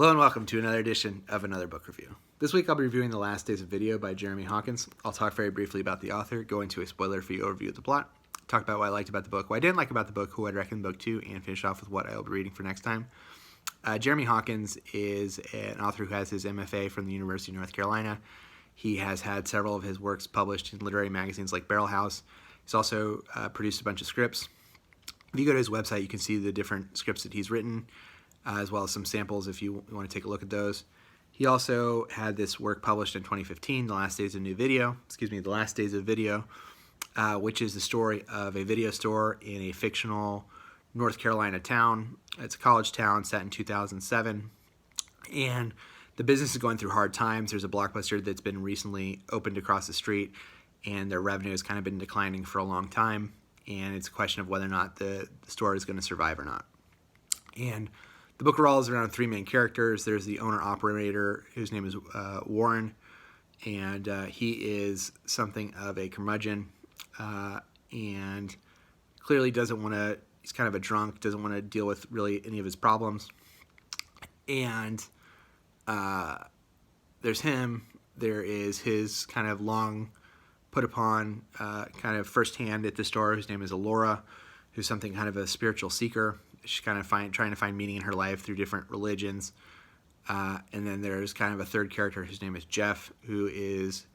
Hello and welcome to another edition of Another Book Review. This week I'll be reviewing The Last Days of Video by Jeremy Hawkins. I'll talk very briefly about the author, go into a spoiler-free overview of the plot, talk about what I liked about the book, what I didn't like about the book, who I'd recommend the book to, and finish off with what I will be reading for next time. Jeremy Hawkins is an author who has his MFA from the University of North Carolina. He has had several of his works published in literary magazines like Barrel House. He's also produced a bunch of scripts. If you go to his website, you can see the different scripts that he's written, as well as some samples if you want to take a look at those. He also had this work published in 2015, The Last Days of Video, which is the story of a video store in a fictional North Carolina town. It's a college town set in 2007, and the business is going through hard times. There's a Blockbuster that's been recently opened across the street, and their revenue has kind of been declining for a long time, and it's a question of whether or not the store is going to survive or not. And the book revolves around three main characters. There's the owner-operator, whose name is Warren, and he is something of a curmudgeon, and clearly doesn't want to, he's kind of a drunk, doesn't want to deal with really any of his problems. And there's him, there is his kind of long put upon kind of firsthand at the store, whose name is Alora, who's something kind of a spiritual seeker. She's kind of trying to find meaning in her life through different religions. And then there's kind of a third character whose name is Jeff, who is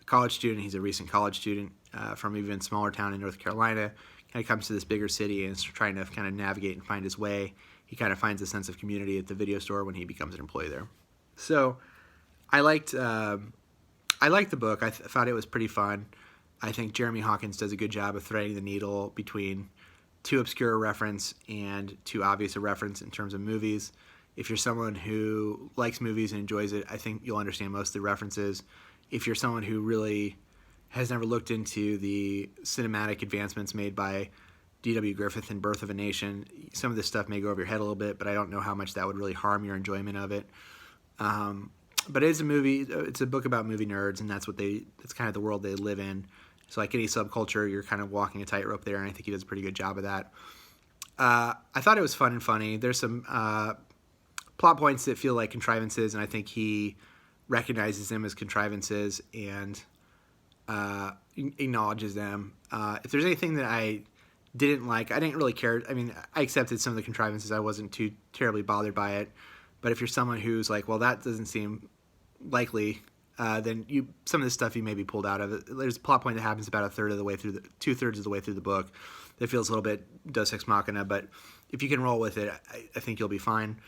a college student. He's a recent college student from an even smaller town in North Carolina. Kind of comes to this bigger city and is trying to kind of navigate and find his way. He kind of finds a sense of community at the video store when he becomes an employee there. So I liked the book. I thought it was pretty fun. I think Jeremy Hawkins does a good job of threading the needle between too obscure a reference and too obvious a reference in terms of movies. If you're someone who likes movies and enjoys it, I think you'll understand most of the references. If you're someone who really has never looked into the cinematic advancements made by D.W. Griffith in Birth of a Nation, some of this stuff may go over your head a little bit, but I don't know how much that would really harm your enjoyment of it. But it is a movie, it's a book about movie nerds, and that's kind of the world they live in. So like any subculture, you're kind of walking a tightrope there, and I think he does a pretty good job of that. I thought it was fun and funny. There's some plot points that feel like contrivances, and I think he recognizes them as contrivances and acknowledges them. If there's anything that I didn't like, I didn't really care. I mean, I accepted some of the contrivances. I wasn't too terribly bothered by it. But if you're someone who's like, well, that doesn't seem likely, then some of this stuff you may be pulled out of it. There's a plot point that happens about two-thirds of the way through the book that feels a little bit Deus Ex Machina, but if you can roll with it, I think you'll be fine.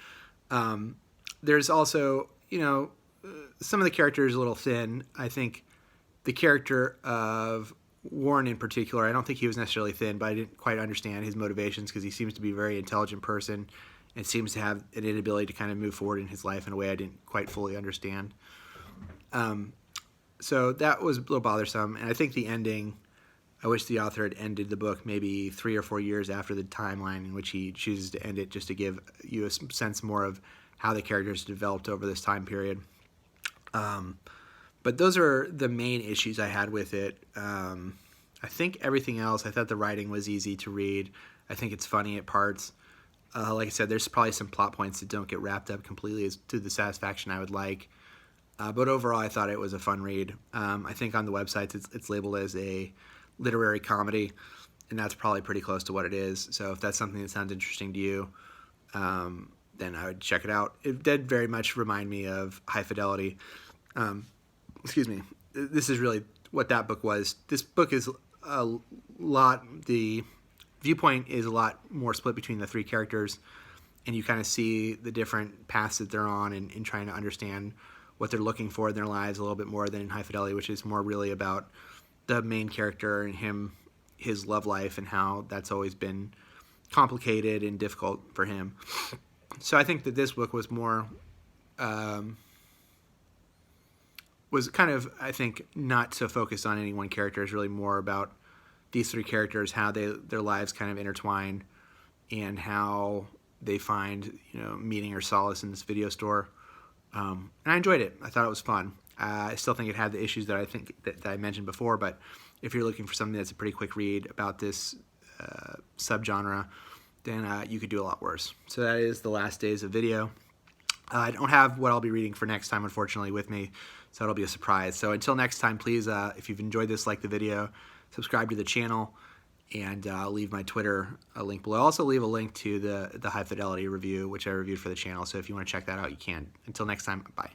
There's also, some of the characters are a little thin. I think the character of Warren in particular, I don't think he was necessarily thin, but I didn't quite understand his motivations because he seems to be a very intelligent person and seems to have an inability to kind of move forward in his life in a way I didn't quite fully understand. So that was a little bothersome, and I think the ending, I wish the author had ended the book maybe 3 or 4 years after the timeline in which he chooses to end it, just to give you a sense more of how the characters developed over this time period. But those are the main issues I had with it. I think everything else, I thought the writing was easy to read. I think it's funny at parts. Like I said, there's probably some plot points that don't get wrapped up completely to the satisfaction I would like. But overall, I thought it was a fun read. I think on the websites it's labeled as a literary comedy, and that's probably pretty close to what it is. So if that's something that sounds interesting to you, then I would check it out. It did very much remind me of High Fidelity. This is really what that book was. This book is a lot, the viewpoint is a lot more split between the three characters, and you kind of see the different paths that they're on and trying to understand what they're looking for in their lives a little bit more than in High Fidelity, which is more really about the main character and his love life and how that's always been complicated and difficult for him. So I think that this book was more, was kind of, I think, not so focused on any one character. It's really more about these three characters, how their lives kind of intertwine and how they find, meaning or solace in this video store. And I enjoyed it. I thought it was fun. I still think it had the issues that I think that I mentioned before, but if you're looking for something that's a pretty quick read about this subgenre, then you could do a lot worse. So that is The Last Days of Video. I don't have what I'll be reading for next time, unfortunately, with me, so it'll be a surprise. So until next time, please, if you've enjoyed this, like the video, subscribe to the channel, and I'll leave my Twitter link below. I'll also leave a link to the High Fidelity review, which I reviewed for the channel, so if you want to check that out, you can. Until next time, bye.